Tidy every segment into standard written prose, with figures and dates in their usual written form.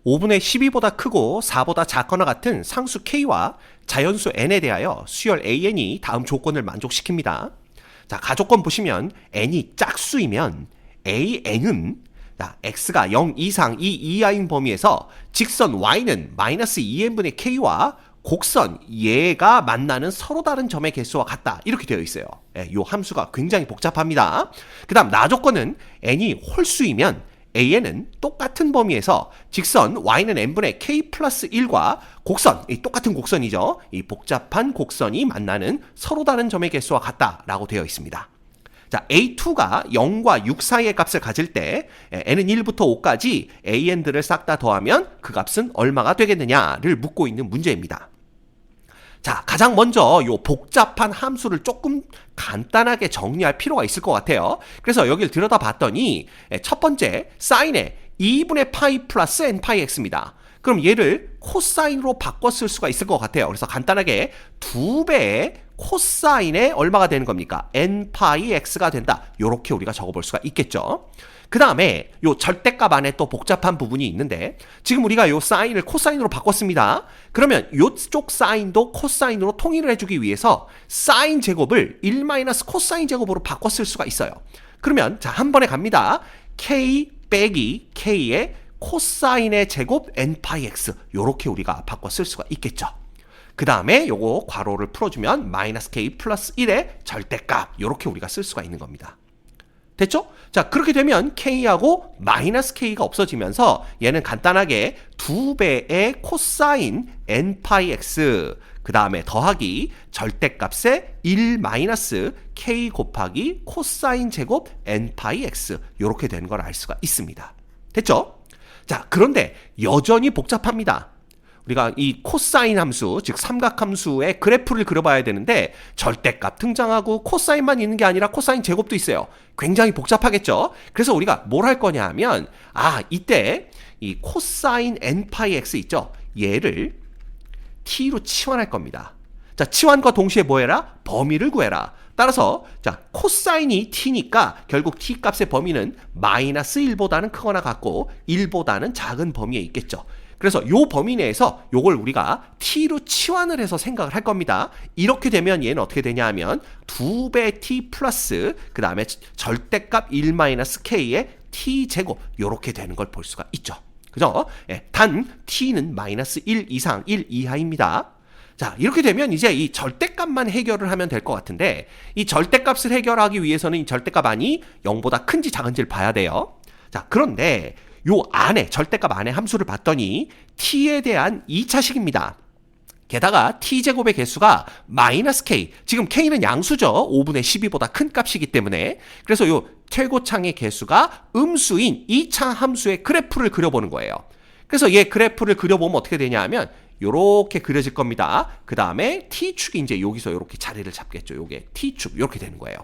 5분의 12보다 크고 4보다 작거나 같은 상수 k와 자연수 n에 대하여 수열 an이 다음 조건을 만족시킵니다. 자, 가조건 보시면 n이 짝수이면 an은 x가 0 이상 이 이하인 범위에서 직선 y는 마이너스 2n분의 k와 곡선 얘가 만나는 서로 다른 점의 개수와 같다. 이렇게 되어 있어요. 이 함수가 굉장히 복잡합니다. 그 다음 나조건은 n이 홀수이면 an은 똑같은 범위에서 직선 y는 n분의 k 플러스 1과 곡선, 이 똑같은 곡선이죠. 이 복잡한 곡선이 만나는 서로 다른 점의 개수와 같다라고 되어 있습니다. 자, a2가 0과 6 사이의 값을 가질 때 n은 1부터 5까지 an들을 싹 다 더하면 그 값은 얼마가 되겠느냐를 묻고 있는 문제입니다. 자, 가장 먼저 요 복잡한 함수를 조금 간단하게 정리할 필요가 있을 것 같아요. 그래서 여기를 들여다봤더니 첫 번째 사인의 2분의 파이 플러스 n 파이 x입니다. 그럼 얘를 코사인으로 바꿔 쓸 수가 있을 것 같아요. 그래서 간단하게 2배의 코사인에 얼마가 되는 겁니까? n 파이 x가 된다. 요렇게 우리가 적어볼 수가 있겠죠. 그 다음에 요 절대값 안에 또 복잡한 부분이 있는데 지금 우리가 요 사인을 코사인으로 바꿨습니다. 그러면 요쪽 사인도 코사인으로 통일을 해주기 위해서 사인 제곱을 1 마이너스 코사인 제곱으로 바꿔 쓸 수가 있어요. 그러면 자, 한 번에 갑니다. k 빼기 k의 코사인의 제곱 n 파이 x 요렇게 우리가 바꿔 쓸 수가 있겠죠. 그 다음에 요거 괄호를 풀어주면 마이너스 k 플러스 1의 절대값 요렇게 우리가 쓸 수가 있는 겁니다. 됐죠? 자, 그렇게 되면 k하고 마이너스 k가 없어지면서 얘는 간단하게 2배의 코사인 n 파이 x 그 다음에 더하기 절대값에 1 마이너스 k 곱하기 코사인 제곱 n 파이 x 요렇게 되는 걸 알 수가 있습니다. 됐죠? 자, 그런데 여전히 복잡합니다. 우리가 이 코사인 함수, 즉 삼각함수의 그래프를 그려봐야 되는데 절대값 등장하고 코사인만 있는 게 아니라 코사인 제곱도 있어요. 굉장히 복잡하겠죠? 그래서 우리가 뭘 할 거냐 하면 이때 이 코사인 n 파이 x 있죠? 얘를 t로 치환할 겁니다. 자, 치환과 동시에 뭐 해라? 범위를 구해라. 따라서 자, 코사인이 t니까 결국 t 값의 범위는 마이너스 1보다는 크거나 같고 1보다는 작은 범위에 있겠죠. 그래서 요 범위 내에서 요걸 우리가 t로 치환을 해서 생각을 할 겁니다. 이렇게 되면 얘는 어떻게 되냐 하면 2배 t 플러스 그 다음에 절대값 1 마이너스 k의 t 제곱 요렇게 되는 걸 볼 수가 있죠. 그죠? 단 t는 마이너스 1 이상 1 이하입니다. 자, 이렇게 되면 이제 이 절대값만 해결을 하면 될 것 같은데 이 절대값을 해결하기 위해서는 이 절대값 안이 0보다 큰지 작은지를 봐야 돼요. 자, 그런데 요 안에 절대값 안에 함수를 봤더니 t에 대한 2차식입니다. 게다가 t제곱의 개수가 마이너스 k, 지금 k는 양수죠. 5분의 12보다 큰 값이기 때문에. 그래서 요 최고창의 개수가 음수인 2차 함수의 그래프를 그려보는 거예요. 그래서 얘 그래프를 그려보면 어떻게 되냐 하면 요렇게 그려질 겁니다. 그 다음에 t축이 이제 여기서 요렇게 자리를 잡겠죠. 요게 t축 요렇게 되는 거예요.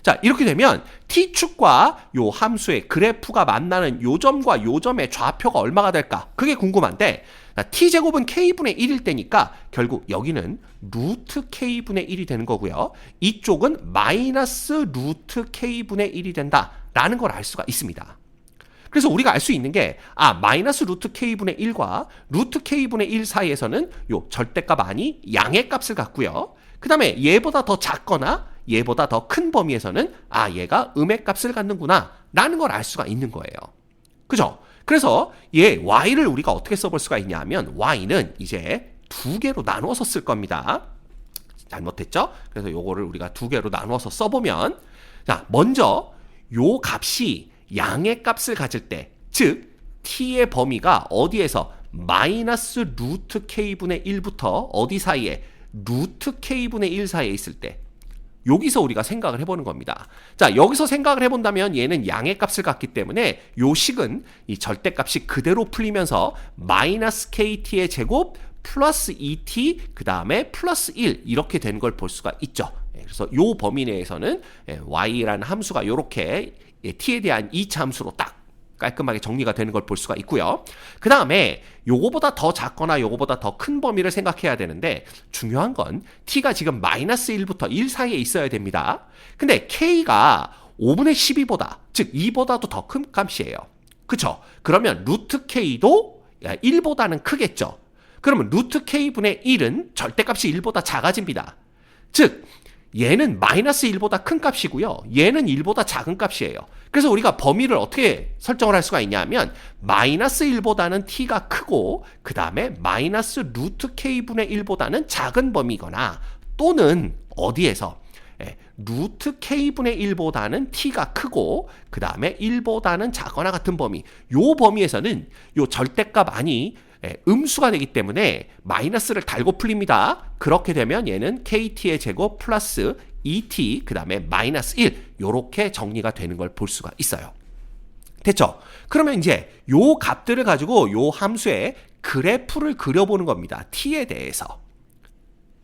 자, 이렇게 되면 t축과 요 함수의 그래프가 만나는 요 점과 요 점의 좌표가 얼마가 될까? 그게 궁금한데 t제곱은 k분의 1일 때니까 결국 여기는 루트 k분의 1이 되는 거고요. 이쪽은 마이너스 루트 k분의 1이 된다라는 걸 알 수가 있습니다. 그래서 우리가 알 수 있는 게 마이너스 루트 k분의 1과 루트 k분의 1 사이에서는 요 절대값 안이 양의 값을 갖고요. 그 다음에 얘보다 더 작거나 얘보다 더 큰 범위에서는 얘가 음의 값을 갖는구나 라는 걸 알 수가 있는 거예요. 그죠? 그래서 얘 y를 우리가 어떻게 써볼 수가 있냐 하면 y는 이제 두 개로 나누어서 쓸 겁니다. 잘못했죠? 그래서 요거를 우리가 두 개로 나누어서 써보면 자, 먼저 요 값이 양의 값을 가질 때, 즉 t의 범위가 어디에서 마이너스 루트 k분의 1부터 어디 사이에 루트 k분의 1 사이에 있을 때 여기서 우리가 생각을 해보는 겁니다. 자, 여기서 생각을 해본다면 얘는 양의 값을 갖기 때문에 요 식은 이 절대값이 그대로 풀리면서 마이너스 kt의 제곱 플러스 2t 그 다음에 플러스 1 이렇게 되는 걸 볼 수가 있죠. 그래서 요 범위 내에서는 y라는 함수가 요렇게 t에 대한 2차 함수로 딱 깔끔하게 정리가 되는 걸 볼 수가 있고요. 그 다음에 요거보다 더 작거나 요거보다 더 큰 범위를 생각해야 되는데 중요한 건 t가 지금 마이너스 1부터 1 사이에 있어야 됩니다. 근데 k가 5분의 12보다 즉 2보다도 더 큰 값이에요. 그쵸? 그러면 루트 k도 1보다는 크겠죠. 그러면 루트 k분의 1은 절대값이 1보다 작아집니다. 즉 얘는 마이너스 1보다 큰 값이고요. 얘는 1보다 작은 값이에요. 그래서 우리가 범위를 어떻게 설정을 할 수가 있냐면 마이너스 1보다는 t가 크고 그 다음에 마이너스 루트 k분의 1보다는 작은 범위거나 또는 어디에서 루트 k분의 1보다는 t가 크고 그 다음에 1보다는 작거나 같은 범위, 요 범위에서는 요 절대값 안이 음수가 되기 때문에 마이너스를 달고 풀립니다. 그렇게 되면 얘는 kt의 제곱 플러스 2t 그 다음에 마이너스 1 요렇게 정리가 되는 걸 볼 수가 있어요. 됐죠? 그러면 이제 요 값들을 가지고 요 함수의 그래프를 그려보는 겁니다. t에 대해서.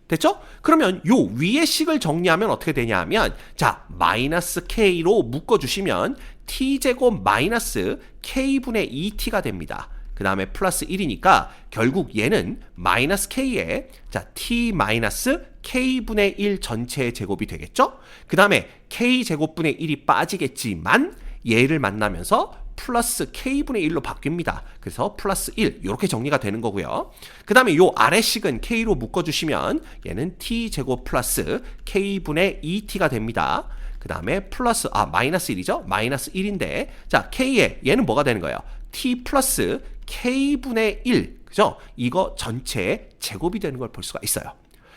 됐죠? 그러면 요 위의 식을 정리하면 어떻게 되냐 하면 자 마이너스 k로 묶어주시면 t제곱 마이너스 k분의 2t가 됩니다. 그 다음에 플러스 1이니까 결국 얘는 마이너스 k에 자 t 마이너스 k분의 1 전체의 제곱이 되겠죠? 그 다음에 k제곱분의 1이 빠지겠지만 얘를 만나면서 플러스 k분의 1로 바뀝니다. 그래서 플러스 1 이렇게 정리가 되는 거고요. 그 다음에 요 아래식은 k로 묶어주시면 얘는 t제곱 플러스 k분의 2t가 됩니다. 그 다음에 플러스 마이너스 1이죠? 마이너스 1인데 자 k에 얘는 뭐가 되는 거예요? t 플러스 k분의 1 그죠? 이거 전체의 제곱이 되는 걸 볼 수가 있어요.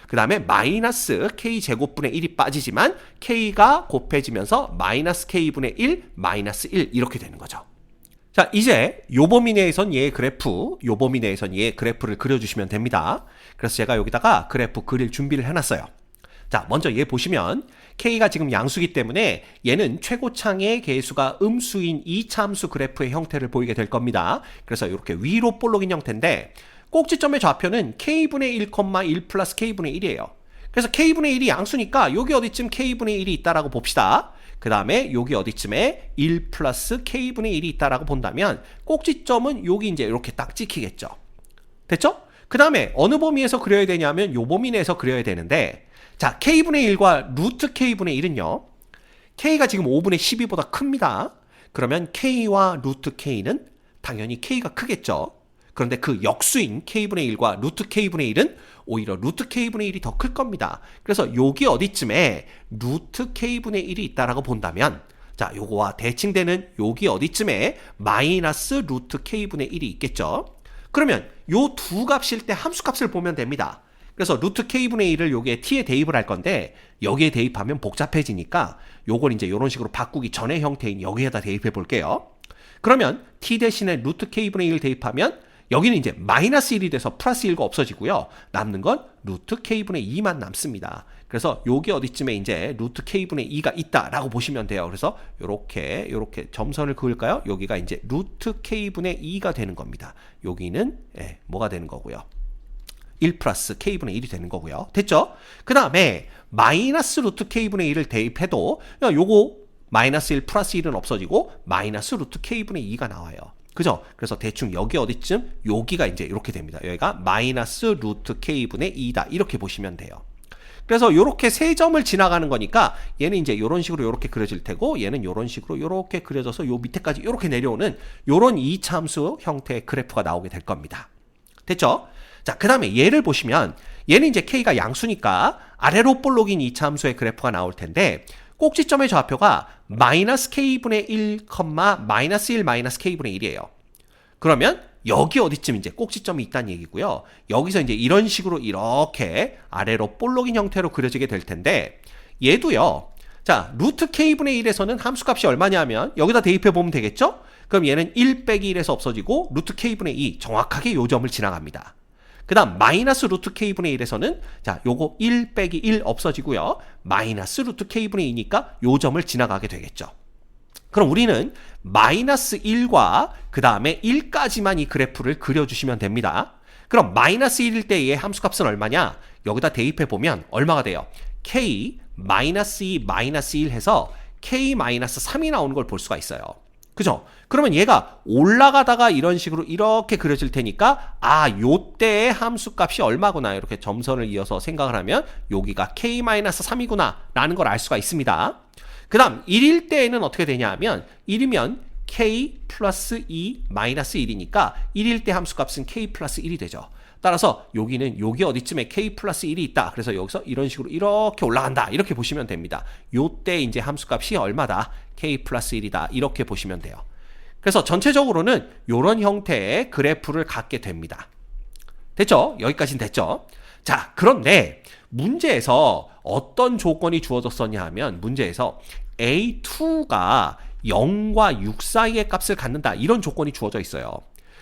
그 다음에 마이너스 k제곱분의 1이 빠지지만 k가 곱해지면서 마이너스 k분의 1 마이너스 1 이렇게 되는 거죠. 자 이제 요 범위 내에선 얘의 그래프, 요 범위 내에선 얘의 그래프를 그려주시면 됩니다. 그래서 제가 여기다가 그래프 그릴 준비를 해놨어요. 자 먼저 얘 보시면 k가 지금 양수기 때문에 얘는 최고창의 개수가 음수인 2차 함수 그래프의 형태를 보이게 될 겁니다. 그래서 이렇게 위로 볼록인 형태인데 꼭지점의 좌표는 k분의 1, 플러스 k분의 1이에요. 그래서 k분의 1이 양수니까 여기 어디쯤 k분의 1이 있다라고 봅시다. 그 다음에 여기 어디쯤에 1 플러스 k분의 1이 있다라고 본다면 꼭지점은 여기 이제 이렇게 딱 찍히겠죠. 됐죠? 그 다음에 어느 범위에서 그려야 되냐면 요 범위 내에서 그려야 되는데 자 k분의 1과 루트 k분의 1은요. k가 지금 5분의 12보다 큽니다. 그러면 k와 루트 k는 당연히 k가 크겠죠. 그런데 그 역수인 k분의 1과 루트 k분의 1은 오히려 루트 k분의 1이 더 클 겁니다. 그래서 여기 어디쯤에 루트 k분의 1이 있다라고 본다면 자 요거와 대칭되는 여기 어디쯤에 마이너스 루트 k분의 1이 있겠죠. 그러면 요 두 값일 때 함수값을 보면 됩니다. 그래서 루트 k분의 1을 여기에 t에 대입을 할 건데 여기에 대입하면 복잡해지니까 요걸 이제 이런 식으로 바꾸기 전의 형태인 여기에다 대입해 볼게요. 그러면 t 대신에 루트 k분의 1을 대입하면 여기는 이제 마이너스 1이 돼서 플러스 1가 없어지고요. 남는 건 루트 k분의 2만 남습니다. 그래서 여기 어디쯤에 이제 루트 k분의 2가 있다라고 보시면 돼요. 그래서 요렇게 점선을 그을까요? 여기가 이제 루트 k분의 2가 되는 겁니다. 여기는 뭐가 되는 거고요. 1 플러스 k분의 1이 되는 거고요. 됐죠? 그 다음에 마이너스 루트 k분의 1을 대입해도 요거 마이너스 1 플러스 1은 없어지고 마이너스 루트 k분의 2가 나와요. 그죠? 그래서 대충 여기 어디쯤 여기가 이제 이렇게 됩니다. 여기가 마이너스 루트 k분의 2다. 이렇게 보시면 돼요. 그래서 이렇게 세 점을 지나가는 거니까 얘는 이제 이런 식으로 이렇게 그려질 테고 얘는 이런 식으로 이렇게 그려져서 요 밑에까지 이렇게 내려오는 요런 2차 함수 형태의 그래프가 나오게 될 겁니다. 됐죠? 자, 그 다음에 얘를 보시면 얘는 이제 k가 양수니까 아래로 볼록인 2차 함수의 그래프가 나올 텐데 꼭지점의 좌표가 마이너스 k분의 1, 마이너스 1 마이너스 k분의 1이에요. 그러면 여기 어디쯤 이제 꼭지점이 있다는 얘기고요. 여기서 이제 이런 식으로 이렇게 아래로 볼록인 형태로 그려지게 될 텐데 얘도요. 자, 루트 k분의 1에서는 함수값이 얼마냐면 여기다 대입해 보면 되겠죠? 그럼 얘는 1 빼기 1에서 없어지고 루트 k분의 2 정확하게 요 점을 지나갑니다. 그 다음 마이너스 루트 k분의 1에서는 자 요거 1 빼기 1 없어지고요. 마이너스 루트 k분의 2니까 요 점을 지나가게 되겠죠. 그럼 우리는 마이너스 1과 그 다음에 1까지만 이 그래프를 그려주시면 됩니다. 그럼 마이너스 1일 때의 함수값은 얼마냐? 여기다 대입해보면 얼마가 돼요? k 마이너스 2 마이너스 1 해서 k 마이너스 3이 나오는 걸 볼 수가 있어요. 그죠? 그러면 얘가 올라가다가 이런 식으로 이렇게 그려질 테니까 요때의 함수값이 얼마구나 이렇게 점선을 이어서 생각을 하면 여기가 k-3이구나 라는 걸 알 수가 있습니다. 그 다음 1일 때에는 어떻게 되냐 하면 1이면 k 플러스 2 마이너스 1이니까 1일 때 함수값은 k 플러스 1이 되죠. 따라서 여기는 여기 어디쯤에 k 플러스 1이 있다. 그래서 여기서 이런 식으로 이렇게 올라간다. 이렇게 보시면 됩니다. 요때 이제 함수값이 얼마다? k 플러스 1이다. 이렇게 보시면 돼요. 그래서 전체적으로는 이런 형태의 그래프를 갖게 됩니다. 됐죠? 여기까지는 됐죠? 자, 그런데 문제에서 어떤 조건이 주어졌었냐 하면 문제에서 A2가 0과 6 사이의 값을 갖는다. 이런 조건이 주어져 있어요.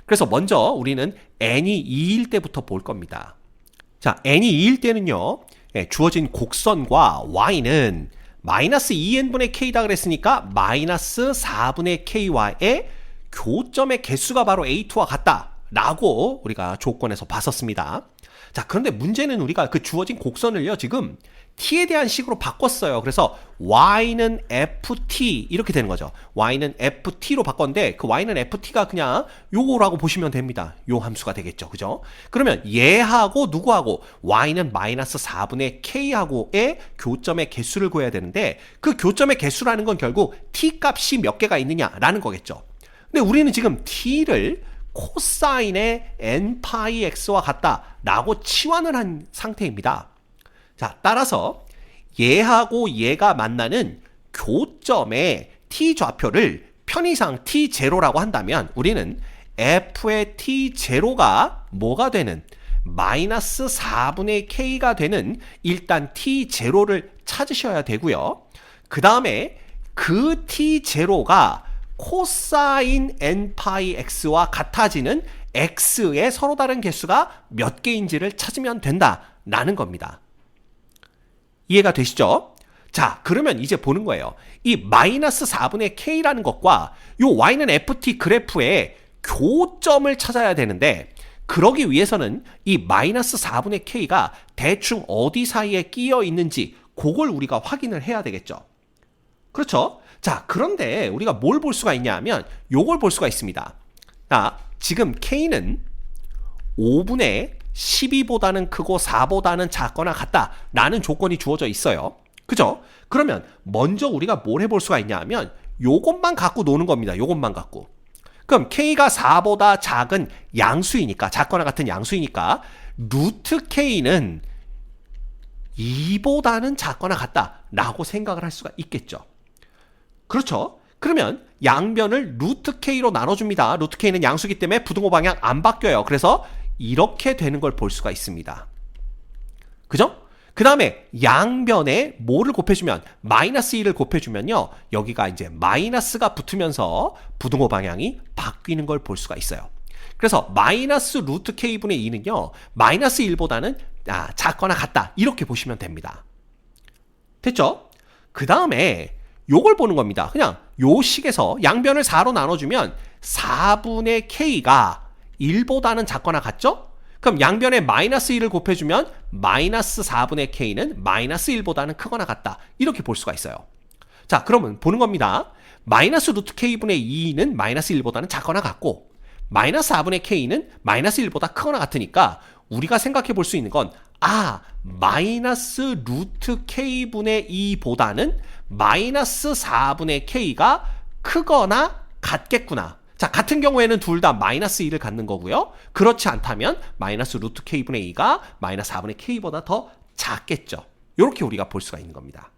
그래서 먼저 우리는 n이 2일 때부터 볼 겁니다. 자, n이 2일 때는요. 주어진 곡선과 y는 마이너스 2n분의 k다 그랬으니까 마이너스 4분의 ky와의 교점의 개수가 바로 A2와 같다. 라고 우리가 조건에서 봤었습니다. 자, 그런데 문제는 우리가 그 주어진 곡선을요, 지금 t에 대한 식으로 바꿨어요. 그래서 y는 ft 이렇게 되는 거죠. y는 ft로 바꿨는데 그 y는 ft가 그냥 요거라고 보시면 됩니다. 요 함수가 되겠죠. 그죠? 그러면 얘하고 누구하고 y는 마이너스 4분의 k하고의 교점의 개수를 구해야 되는데 그 교점의 개수라는 건 결국 t 값이 몇 개가 있느냐라는 거겠죠. 근데 우리는 지금 t를 코사인의 n파이 x와 같다라고 치환을 한 상태입니다. 자, 따라서 얘하고 얘가 만나는 교점의 t-좌표를 편의상 t0라고 한다면 우리는 f의 t0가 뭐가 되는 마이너스 4분의 k가 되는 일단 t0를 찾으셔야 되고요. 그 다음에 그 t0가 코사인 n파이 x와 같아지는 x의 서로 다른 개수가 몇 개인지를 찾으면 된다라는 겁니다. 이해가 되시죠? 자, 그러면 이제 보는 거예요. 이 마이너스 4분의 k라는 것과 요 y는 ft 그래프의 교점을 찾아야 되는데 그러기 위해서는 이 마이너스 4분의 k가 대충 어디 사이에 끼어 있는지 그걸 우리가 확인을 해야 되겠죠. 그렇죠? 자, 그런데 우리가 뭘 볼 수가 있냐 하면 요걸 볼 수가 있습니다. 자, 지금 k는 5분의 12보다는 크고 4보다는 작거나 같다라는 조건이 주어져 있어요. 그죠? 그러면 먼저 우리가 뭘 해볼 수가 있냐 하면 요것만 갖고 노는 겁니다. 요것만 갖고. 그럼 k가 4보다 작은 양수이니까 작거나 같은 양수이니까 루트 k는 2보다는 작거나 같다라고 생각을 할 수가 있겠죠. 그렇죠? 그러면 양변을 루트 k로 나눠줍니다. 루트 k는 양수기 때문에 부등호 방향 안 바뀌어요. 그래서 이렇게 되는 걸 볼 수가 있습니다. 그죠? 그 다음에 양변에 뭐를 곱해주면 마이너스 1을 곱해주면요. 여기가 이제 마이너스가 붙으면서 부등호 방향이 바뀌는 걸 볼 수가 있어요. 그래서 마이너스 루트 k분의 2는요. 마이너스 1보다는 작거나 같다. 이렇게 보시면 됩니다. 됐죠? 그 다음에 요걸 보는 겁니다. 그냥 요 식에서 양변을 4로 나눠주면 4분의 k가 1보다는 작거나 같죠? 그럼 양변에 마이너스 1을 곱해주면 마이너스 4분의 k는 마이너스 1보다는 크거나 같다. 이렇게 볼 수가 있어요. 자, 그러면 보는 겁니다. 마이너스 루트 k분의 2는 마이너스 1보다는 작거나 같고 마이너스 4분의 k는 마이너스 1보다 크거나 같으니까 우리가 생각해 볼 수 있는 건 마이너스 루트 k분의 2보다는 마이너스 4분의 k가 크거나 같겠구나. 자, 같은 경우에는 둘 다 마이너스 1을 갖는 거고요. 그렇지 않다면 마이너스 루트 k분의 2가 마이너스 4분의 k보다 더 작겠죠. 이렇게 우리가 볼 수가 있는 겁니다.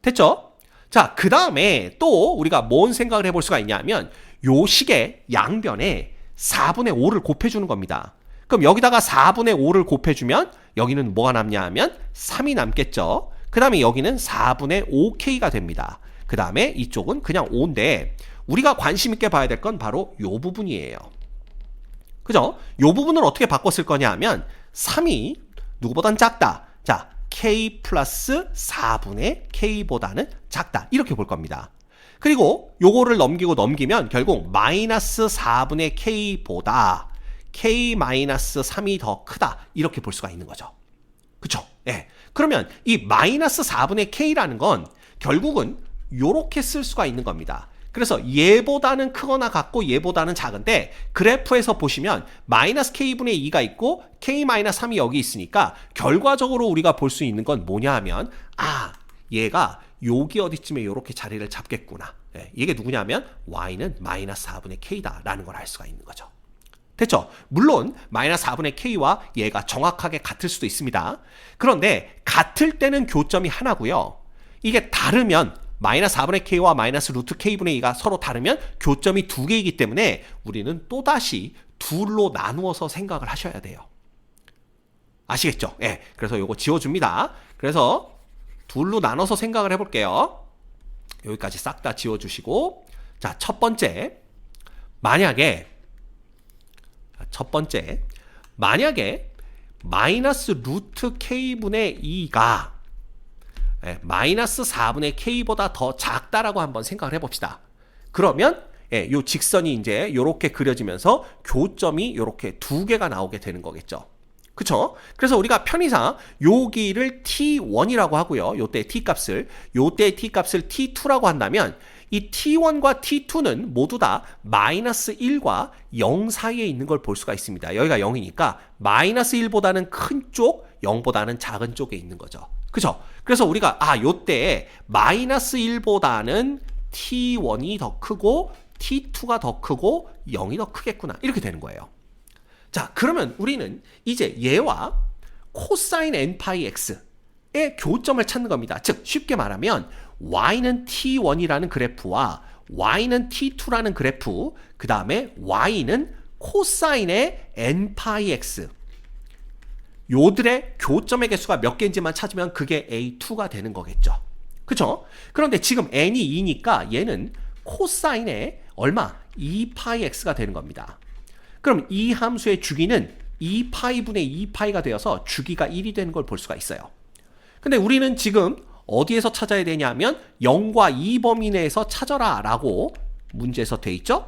됐죠? 자, 그 다음에 또 우리가 뭔 생각을 해볼 수가 있냐면 요 식의 양변에 4분의 5를 곱해주는 겁니다. 그럼 여기다가 4분의 5를 곱해주면 여기는 뭐가 남냐 하면 3이 남겠죠. 그 다음에 여기는 4분의 5k가 됩니다. 그 다음에 이쪽은 그냥 5인데 우리가 관심 있게 봐야 될 건 바로 요 부분이에요. 그죠? 요 부분을 어떻게 바꿨을 거냐 하면 3이 누구보단 작다. 자, k 플러스 4분의 k보다는 작다. 이렇게 볼 겁니다. 그리고 요거를 넘기면 결국 마이너스 4분의 k보다 k 마이너스 3이 더 크다. 이렇게 볼 수가 있는 거죠. 그쵸? 예. 그러면 이 마이너스 4분의 k라는 건 결국은 요렇게 쓸 수가 있는 겁니다. 그래서 얘보다는 크거나 같고 얘보다는 작은데 그래프에서 보시면 마이너스 k분의 2가 있고 k 마이너스 3이 여기 있으니까 결과적으로 우리가 볼 수 있는 건 뭐냐 하면 얘가 여기 어디쯤에 이렇게 자리를 잡겠구나. 예, 이게 누구냐면 y는 마이너스 4분의 k다라는 걸 알 수가 있는 거죠. 됐죠? 물론 마이너스 4분의 k와 얘가 정확하게 같을 수도 있습니다. 그런데 같을 때는 교점이 하나고요. 이게 다르면 마이너스 4분의 k와 마이너스 루트 k분의 2가 서로 다르면 교점이 두 개이기 때문에 우리는 또다시 둘로 나누어서 생각을 하셔야 돼요. 아시겠죠? 예. 그래서 요거 지워줍니다. 그래서 둘로 나눠서 생각을 해볼게요. 여기까지 싹 다 지워주시고, 자, 첫 번째, 만약에 마이너스 루트 k분의 2가 마이너스 4분의 k보다 더 작다라고 한번 생각을 해봅시다. 그러면 요 직선이 이제 이렇게 그려지면서 교점이 이렇게 두 개가 나오게 되는 거겠죠. 그쵸? 그래서 우리가 편의상 여기를 t1이라고 하고요. 요때 t값을 t2라고 한다면 이 t1과 t2는 모두 다 마이너스 1과 0 사이에 있는 걸 볼 수가 있습니다. 여기가 0이니까 마이너스 1보다는 큰 쪽, 0보다는 작은 쪽에 있는 거죠. 그죠? 그래서 우리가 요때 마이너스 1보다는 t1이 더 크고 t2가 더 크고 0이 더 크겠구나. 이렇게 되는 거예요. 자, 그러면 우리는 이제 얘와 코사인 n파이 x의 교점을 찾는 겁니다. 즉 쉽게 말하면 y는 t1이라는 그래프와 y는 t2라는 그래프, 그 다음에 y는 코사인의 n파이 x, 요들의 교점의 개수가 몇 개인지만 찾으면 그게 a2가 되는 거겠죠. 그쵸? 그런데 지금 n이 2니까 얘는 코사인의 얼마? 2파이 x가 되는 겁니다. 그럼 이 함수의 주기는 2파이분의 2파이가 되어서 주기가 1이 되는 걸 볼 수가 있어요. 근데 우리는 지금 어디에서 찾아야 되냐면 0과 2 범위 내에서 찾아라 라고 문제에서 돼 있죠.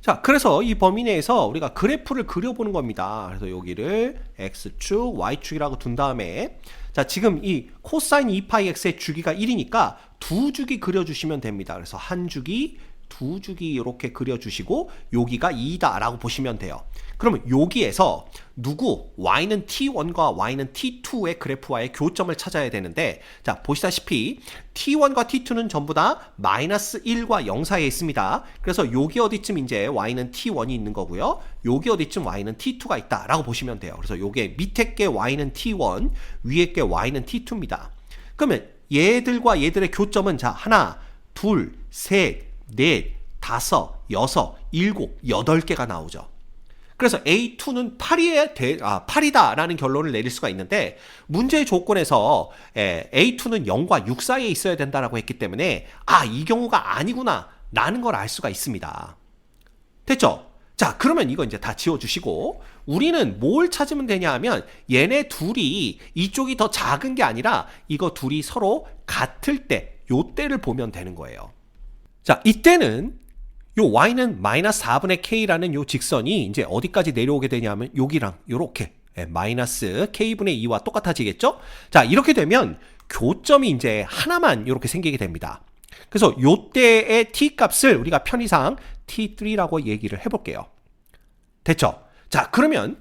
자, 그래서 이 범위 내에서 우리가 그래프를 그려보는 겁니다. 그래서 여기를 x축, y축이라고 둔 다음에, 자, 지금 이 코사인 2파이 x의 주기가 1이니까 두 주기 그려주시면 됩니다. 그래서 한 주기, 두 주기 이렇게 그려주시고 여기가 2다 라고 보시면 돼요. 그러면 여기에서 누구? y는 t1과 y는 t2의 그래프와의 교점을 찾아야 되는데, 자, 보시다시피 t1과 t2는 전부 다 마이너스 1과 0 사이에 있습니다. 그래서 여기 어디쯤 이제 y는 t1이 있는 거고요. 여기 어디쯤 y는 t2가 있다 라고 보시면 돼요. 그래서 요게 밑에 게 y는 t1, 위에 게 y는 t2입니다. 그러면 얘들과 얘들의 교점은 자, 하나, 둘, 셋, 넷, 다섯, 여섯, 일곱, 8개가 나오죠. 그래서 A2는 8이다 라는 결론을 내릴 수가 있는데, 문제의 조건에서 A2는 0과 6 사이에 있어야 된다라고 했기 때문에 이 경우가 아니구나 라는 걸 알 수가 있습니다. 됐죠? 자, 그러면 이거 이제 다 지워주시고 우리는 뭘 찾으면 되냐 하면 얘네 둘이 이쪽이 더 작은 게 아니라 이거 둘이 서로 같을 때 요때를 보면 되는 거예요. 자, 이때는 요 y는 마이너스 4분의 k라는 요 직선이 이제 어디까지 내려오게 되냐면 여기랑 요렇게 마이너스 k분의 2와 똑같아지겠죠? 자, 이렇게 되면 교점이 이제 하나만 이렇게 생기게 됩니다. 그래서 요때의 t 값을 우리가 편의상 t3라고 얘기를 해볼게요. 됐죠? 자, 그러면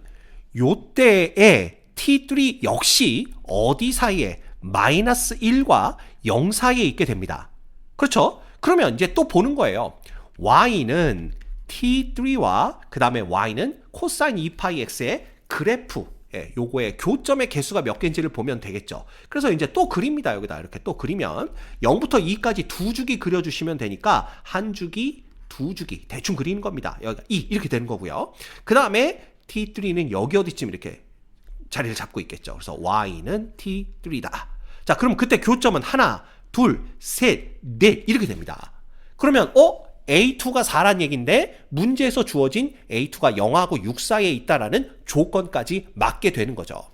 요때의 t3 역시 어디 사이에? 마이너스 1과 0 사이에 있게 됩니다. 그렇죠? 그러면 이제 또 보는 거예요. y는 t3와 그 다음에 y는 코사인 2파이 x의 그래프, 요거의 교점의 개수가 몇 개인지를 보면 되겠죠. 그래서 이제 또 그립니다. 여기다 이렇게 또 그리면 0부터 2까지 두 주기 그려주시면 되니까 한 주기, 두 주기 대충 그리는 겁니다. 여기가 2 이렇게 되는 거고요. 그 다음에 t3는 여기 어디쯤 이렇게 자리를 잡고 있겠죠. 그래서 y는 t3다. 자, 그럼 그때 교점은 하나, 둘, 셋, 넷 이렇게 됩니다. 그러면 A2가 4란 얘기인데 문제에서 주어진 A2가 0하고 6 사이에 있다라는 조건까지 맞게 되는 거죠.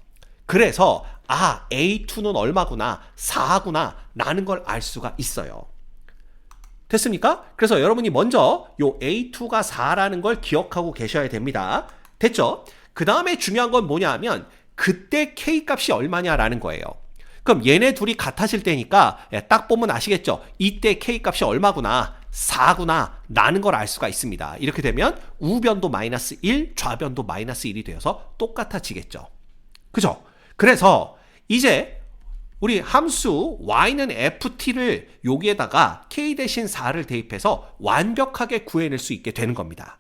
그래서 A2는 얼마구나, 4구나 라는 걸 알 수가 있어요. 됐습니까? 그래서 여러분이 먼저 요 A2가 4라는 걸 기억하고 계셔야 됩니다. 됐죠? 그 다음에 중요한 건 뭐냐 하면 그때 K 값이 얼마냐라는 거예요. 그럼 얘네 둘이 같아질 때니까 딱 보면 아시겠죠? 이때 K 값이 얼마구나, 4구나 라는 걸 알 수가 있습니다. 이렇게 되면 우변도 마이너스 1, 좌변도 마이너스 1이 되어서 똑같아지겠죠. 그죠? 그래서 이제 우리 함수 y는 ft를 여기에다가 k 대신 4를 대입해서 완벽하게 구해낼 수 있게 되는 겁니다.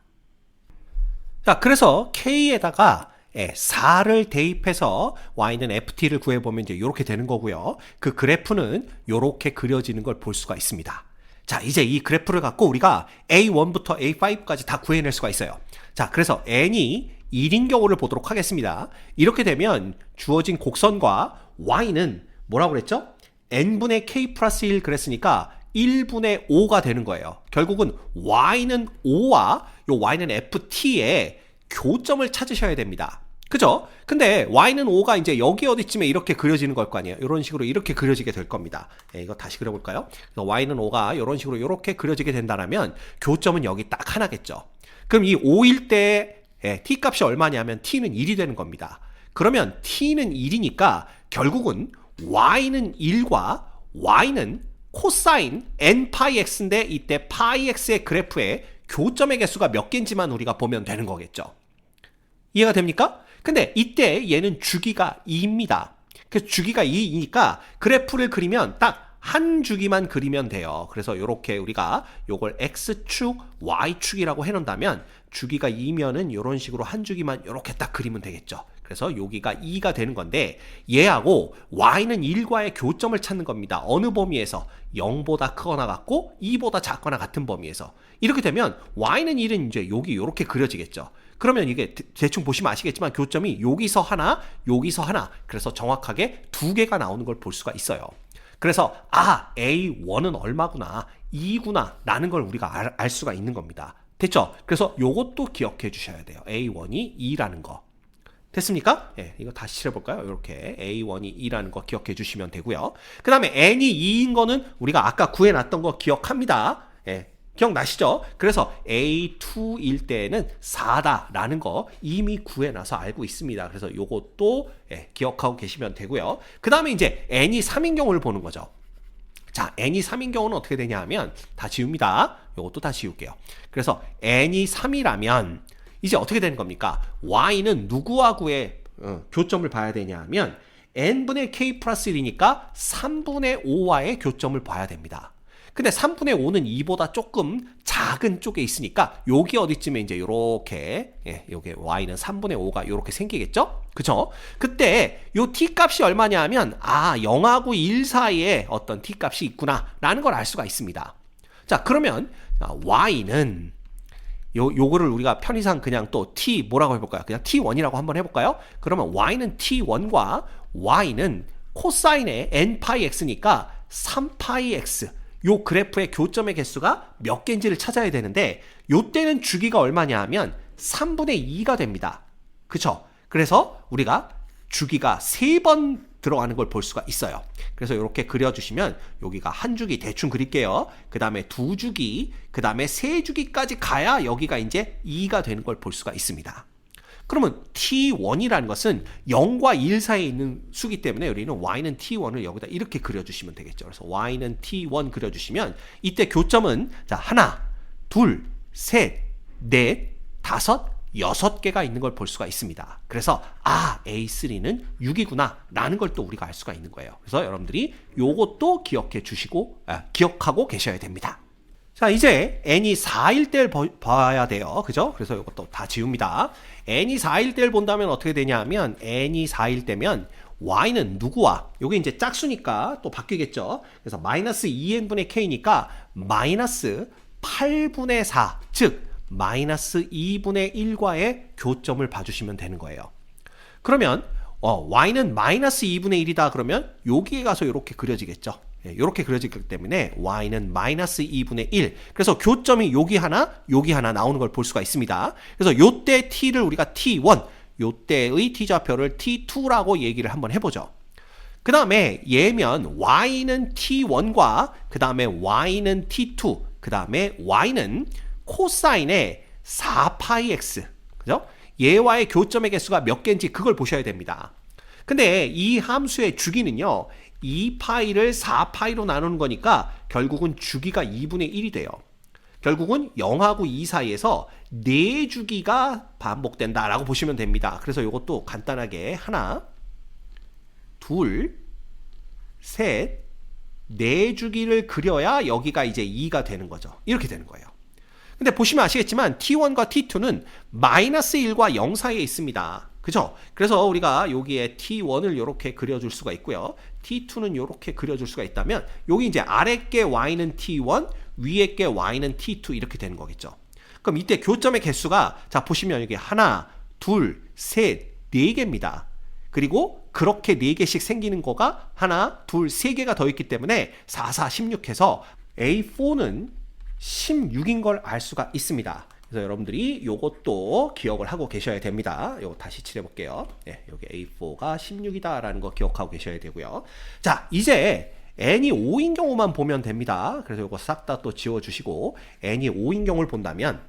자, 그래서 k에다가 4를 대입해서 y는 ft를 구해보면 이제 이렇게 되는 거고요. 그 그래프는 이렇게 그려지는 걸 볼 수가 있습니다. 자, 이제 이 그래프를 갖고 우리가 A1부터 A5까지 다 구해낼 수가 있어요. 자, 그래서 n이 1인 경우를 보도록 하겠습니다. 이렇게 되면 주어진 곡선과 y는 뭐라고 그랬죠? n분의 k 플러스 1 그랬으니까 1분의 5가 되는 거예요. 결국은 y는 5와 요 y는 ft의 교점을 찾으셔야 됩니다. 그죠? 근데 y는 5가 이제 여기 어디쯤에 이렇게 그려지는 걸 거 아니에요. 이런 식으로 이렇게 그려지게 될 겁니다. 이거 다시 그려볼까요? 그래서 y는 5가 이런 식으로 이렇게 그려지게 된다면 교점은 여기 딱 하나겠죠. 그럼 이 5일 때 t 값이 얼마냐면 t는 1이 되는 겁니다. 그러면 t는 1이니까 결국은 y는 1과 y는 코사인 n 파이 x인데 이때 파이 x의 그래프에 교점의 개수가 몇 개인지만 우리가 보면 되는 거겠죠. 이해가 됩니까? 근데 이때 얘는 주기가 2입니다. 그래서 주기가 2이니까 그래프를 그리면 딱 한 주기만 그리면 돼요. 그래서 이렇게 우리가 요걸 x축, y축이라고 해놓는다면 주기가 2면은 이런 식으로 한 주기만 이렇게 딱 그리면 되겠죠. 그래서 여기가 2가 되는 건데 얘하고 y는 1과의 교점을 찾는 겁니다. 어느 범위에서 0보다 크거나 같고 2보다 작거나 같은 범위에서. 이렇게 되면 y는 1은 이제 여기 이렇게 그려지겠죠. 그러면 이게 대충 보시면 아시겠지만 교점이 여기서 하나, 여기서 하나. 그래서 정확하게 두 개가 나오는 걸 볼 수가 있어요. 그래서 A1은 얼마구나, 2구나 라는 걸 우리가 알 수가 있는 겁니다. 됐죠? 그래서 요것도 기억해 주셔야 돼요. A1이 2라는 거. 됐습니까? 이거 다시 칠해볼까요? 이렇게 A1이 2라는 거 기억해 주시면 되고요. 그 다음에 N이 2인 거는 우리가 아까 구해놨던 거 기억합니다. 기억나시죠? 그래서 A2일 때는 4다라는 거 이미 구해놔서 알고 있습니다. 그래서 요것도 기억하고 계시면 되고요. 그 다음에 이제 N이 3인 경우를 보는 거죠. 자, N이 3인 경우는 어떻게 되냐 하면 다 지웁니다. 요것도 다 지울게요. 그래서 N이 3이라면 이제 어떻게 되는 겁니까? Y는 누구하고의 교점을 봐야 되냐 하면 n분의 k 플러스 1이니까 3분의 5와의 교점을 봐야 됩니다. 근데 3분의 5는 2보다 조금 작은 쪽에 있으니까 여기 어디쯤에 이제 요렇게 요게 y는 3분의 5가 요렇게 생기겠죠? 그쵸? 그때 요 t 값이 얼마냐 하면 0하고 1 사이에 어떤 t 값이 있구나 라는 걸 알 수가 있습니다. 자, 그러면 y는 요거를 우리가 편의상 그냥 또 t 뭐라고 해볼까요? 그냥 t1이라고 한번 해볼까요? 그러면 y는 t1과 y는 코사인의 n 파이 x니까 3 파이 x 요 그래프의 교점의 개수가 몇 개인지를 찾아야 되는데 요때는 주기가 얼마냐 하면 3분의 2가 됩니다. 그쵸? 그래서 우리가 주기가 3번 들어가는 걸 볼 수가 있어요. 그래서 이렇게 그려주시면 여기가 한 주기 대충 그릴게요. 그 다음에 두 주기, 그 다음에 세 주기까지 가야 여기가 이제 2가 되는 걸 볼 수가 있습니다. 그러면 t1이라는 것은 0과 1 사이에 있는 수기 때문에 우리는 y는 t1을 여기다 이렇게 그려주시면 되겠죠. 그래서 y는 t1 그려주시면 이때 교점은 자, 하나, 둘, 셋, 넷, 다섯, 6개가 있는 걸 볼 수가 있습니다. 그래서 A3는 6이구나 라는 걸 또 우리가 알 수가 있는 거예요. 그래서 여러분들이 요것도 기억해 주시고 기억하고 계셔야 됩니다. 자, 이제 n이 4일 때를 봐야 돼요. 그죠? 그래서 이것도 다 지웁니다. n이 4일 때를 본다면 어떻게 되냐 하면 n이 4일 때면 y는 누구와 요게 이제 짝수니까 또 바뀌겠죠. 그래서 마이너스 2n분의 k니까 마이너스 8분의 4, 즉 마이너스 2분의 1과의 교점을 봐주시면 되는 거예요. 그러면 y는 마이너스 2분의 1이다 그러면 여기에 가서 이렇게 그려지겠죠. 이렇게 그려지기 때문에 y는 마이너스 2분의 1. 그래서 교점이 여기 하나 나오는 걸 볼 수가 있습니다. 그래서 요때 t를 우리가 t1, 요때의 t좌표를 t2라고 얘기를 한번 해보죠. 그 다음에 얘면 y는 t1과 그 다음에 y는 t2, 그 다음에 y는 코사인의 4파이 x. 그죠? 얘와의 교점의 개수가 몇 개인지 그걸 보셔야 됩니다. 근데 이 함수의 주기는요, 2파이를 4파이로 나누는 거니까 결국은 주기가 2분의 1이 돼요. 결국은 0하고 2 사이에서 4주기가 반복된다라고 보시면 됩니다. 그래서 이것도 간단하게 하나, 둘, 셋, 네 주기를 그려야 여기가 이제 2가 되는 거죠. 이렇게 되는 거예요. 근데 보시면 아시겠지만 T1과 T2는 마이너스 1과 0 사이에 있습니다. 그죠? 그래서 우리가 여기에 T1을 이렇게 그려줄 수가 있고요. T2는 이렇게 그려줄 수가 있다면 여기 이제 아래 게 Y는 T1, 위에 게 Y는 T2 이렇게 되는 거겠죠. 그럼 이때 교점의 개수가 자 보시면 여기 하나, 둘, 셋, 네 개입니다. 그리고 그렇게 4개씩 생기는 거가 하나, 둘, 3개가 더 있기 때문에 4, 4, 16 해서 A4는 16인 걸 알 수가 있습니다. 그래서 여러분들이 요것도 기억을 하고 계셔야 됩니다. 요거 다시 칠해 볼게요. 네, 여기 A4가 16이다 라는 거 기억하고 계셔야 되고요. 자, 이제 n이 5인 경우만 보면 됩니다. 그래서 요거 싹 다 또 지워 주시고 n이 5인 경우를 본다면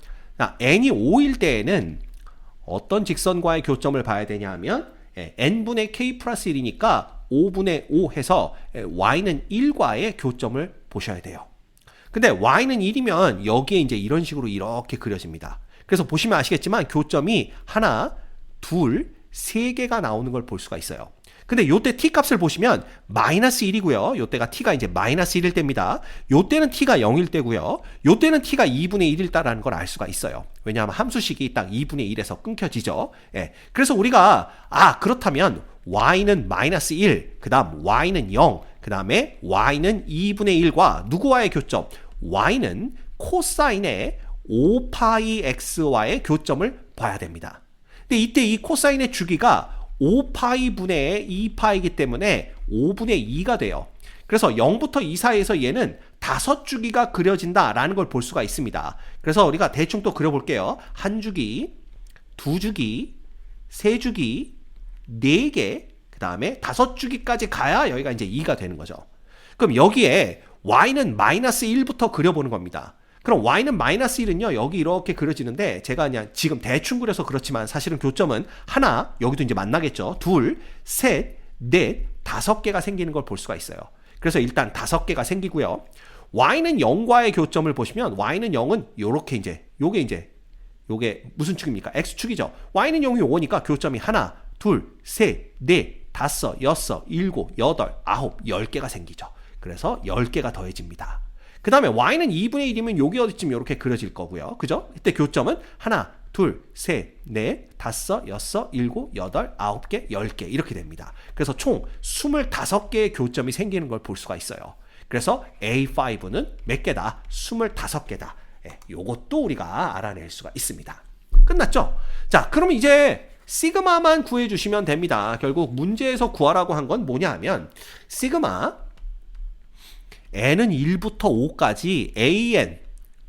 n이 5일 때에는 어떤 직선과의 교점을 봐야 되냐 하면 n분의 k 플러스 1이니까 5분의 5 해서 y는 1과의 교점을 보셔야 돼요. 근데 y는 1이면 여기에 이제 이런 식으로 이렇게 그려집니다. 그래서 보시면 아시겠지만 교점이 하나, 둘, 세 개가 나오는 걸 볼 수가 있어요. 근데 요때 t 값을 보시면 마이너스 1이고요. 요때가 t가 이제 마이너스 1일 때입니다. 요때는 t가 0일 때고요. 요때는 t가 2분의 1일 때라는 걸 알 수가 있어요. 왜냐하면 함수식이 딱 2분의 1에서 끊겨지죠. 예. 그래서 우리가 그렇다면 y는 마이너스 1, 그 다음 y는 0, 그 다음에 y는 2분의 1과 누구와의 교점? y는 코사인의 5파이 x와의 교점을 봐야 됩니다. 근데 이때 이 코사인의 주기가 5파이 분의 2파이기 때문에 5분의 2가 돼요. 그래서 0부터 2 사이에서 얘는 5주기가 그려진다라는 걸 볼 수가 있습니다. 그래서 우리가 대충 또 그려볼게요. 한 주기, 두 주기, 세 주기, 4개, 그 다음에 5주기까지 가야 여기가 이제 2가 되는 거죠. 그럼 여기에 y는 마이너스 1부터 그려보는 겁니다. 그럼 y는 마이너스 1은요 여기 이렇게 그려지는데 제가 그냥 지금 대충 그려서 그렇지만 사실은 교점은 하나, 여기도 이제 만나겠죠. 둘, 셋, 넷, 5개가 생기는 걸 볼 수가 있어요. 그래서 일단 5개가 생기고요. y는 0과의 교점을 보시면 y는 0은 요렇게 이제 요게 무슨 축입니까? x축이죠. y는 0이 요거니까 교점이 하나, 둘, 셋, 넷, 5, 6, 7, 8, 9, 10개가 생기죠. 그래서 10개가 더해집니다. 그 다음에 y는 2분의 1이면 여기 어디쯤 이렇게 그려질 거고요. 그죠? 이때 교점은 하나, 둘, 셋, 넷, 5, 6, 7, 8, 9개, 10개 이렇게 됩니다. 그래서 총 25개의 교점이 생기는 걸 볼 수가 있어요. 그래서 A5는 몇 개다? 25개다. 요것도 우리가 알아낼 수가 있습니다. 끝났죠? 자, 그럼 이제 시그마만 구해주시면 됩니다. 결국 문제에서 구하라고 한 건 뭐냐 하면 시그마 n은 1부터 5까지 an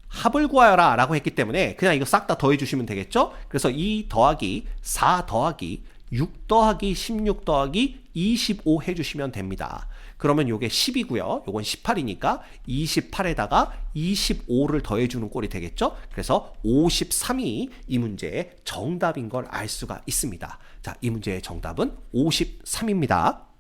합을 구하여라 라고 했기 때문에 그냥 이거 싹 다 더해 주시면 되겠죠? 그래서 2 더하기 4 더하기 6 더하기 16 더하기 25 해주시면 됩니다. 그러면 요게 10이고요. 요건 18이니까 28에다가 25를 더해주는 꼴이 되겠죠? 그래서 53이 이 문제의 정답인 걸 알 수가 있습니다. 자, 이 문제의 정답은 53입니다.